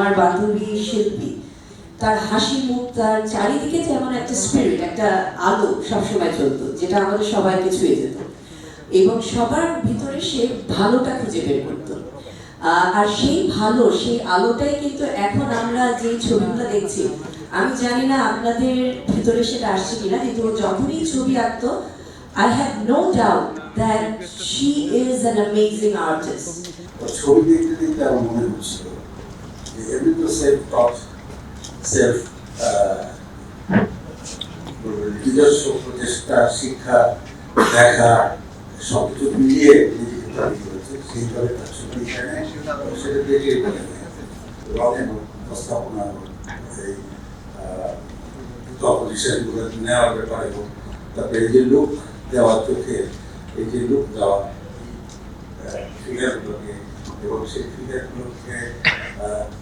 আমার বান্ধবী শিল্পী, তার হাসি মুখ, তার চারিদিকে যেমন একটা স্পিরিট, একটা আলো সবসময় চলতো, যেটা আমাদের সবাইকে ছুঁয়ে যেত এবং সবার ভিতরে সে ভালোটা খুঁজে বের করতো। আর সেই ভালো, সেই আলোটাই কিন্তু এখন আমরা যে ছবিগুলো দেখছি, আমি জানি না আপনাদের ভিতরে সেটা আসছে কিনা, কিন্তু যখনই ছবি আঁকতো, I have no doubt that she is an amazing artist. ছবি দেখতে দেখতে আমার মনে হচ্ছিল যে এমনি তো সেলফ নিজস্ব প্রচেষ্টা, শিক্ষা, দেখা সবকিছু মিলিয়ে নিজেকে তৈরি করেছে। সেইভাবে তার ছবি এখানে সেটা দেখে রঙের উপস্থাপনা, এই কম্পোজিশনগুলো নেওয়ার ব্যাপারে হোক, তারপরে এই যে লুক দেওয়া, চোখে এই যে লুক দেওয়া ফিগারগুলোকে, এবং সেই ফিগারগুলোকে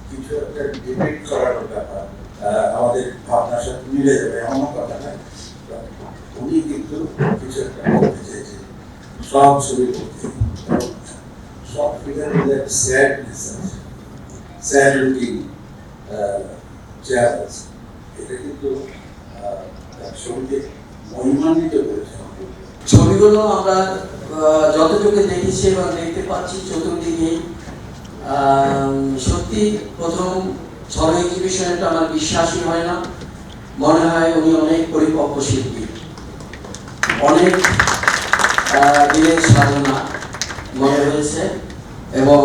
কিছু একটা ডিবেট করার ব্যাপার আমাদের ভাবনার সাথে মিলে যাবে এমন কথা না। উনি কিন্তু কিছু একটা করতে চেয়েছে, সব ছবি করতে, সব ফিগারগুলো স্যাডনেস আছে, স্যাড লুকিং চেয়ার আছে। এটা কিন্তু ছবিকে মহিমান্বিত করেছে। ছবিগুলো আমরা যতটুকু দেখেছি এবং দেখতে পাচ্ছি চতুর্দিকে, সত্যি প্রথম ছবি এক্সিবিশনটা আমার বিশ্বাসই হয় না। মনে হয় উনি অনেক পরিপক্ক শিল্পী, অনেক দিনের সাধনা মনে হয়েছে। এবং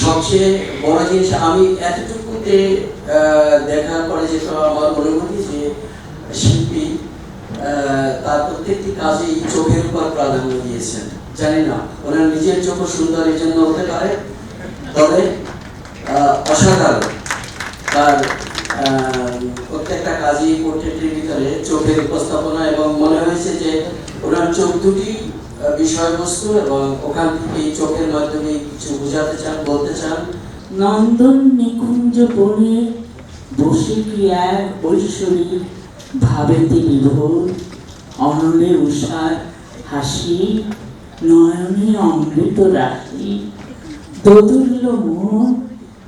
সবচেয়ে বড় জিনিস আমি এতটুকুতে দেখার পরে যেটা আমার অনুভূতি, যে শিল্পী তার প্রত্যেকটি কাজেই চোখের উপর প্রাধান্য দিয়েছেন। জানি না ওনার নিজের চোখ সুন্দর এই জন্য হতে পারে, তবে অসাধারণ তার প্রত্যেকটা কাজই পোর্ট্রেটের ভিতরে চোখের উপস্থাপনা। এবং মনে হয়েছে যে ওনার চোখ দুটি বিষয়বস্তু, এবং ওখান থেকে চোখের মাধ্যমে কিছু বোঝাতে চান, বলতে চান। নন্দন নিকুঞ্জ বনে বসে কি এক ঐশ্বরী ভাবেতে বিভোর, অনলে উষার হাসি, নয়নে অমৃত রাশি, দোদুল্য মন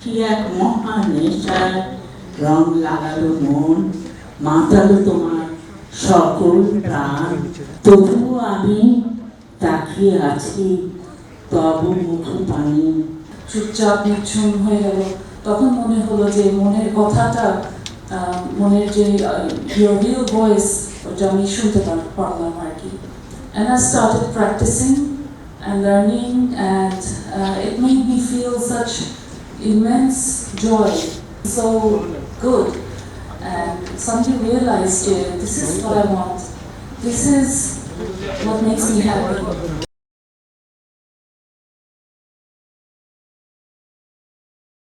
কি এক মহা নেশার, রং লাগালো মন, মাতালো তোমার সকল প্রাণ, তবুও আমি তাকিয়ে আছি তব মুখ পানি। চুপচাপ নিচ্ছুম হয়ে গেল, তখন মনে হলো যে মনের কথাটা, মনের যে your real voice, ওটা আমি শুনতে পারলাম আর কি। And I started practicing and learning, and it made me feel such immense joy, so good. And suddenly realized, this is what I want. This is what makes me happy.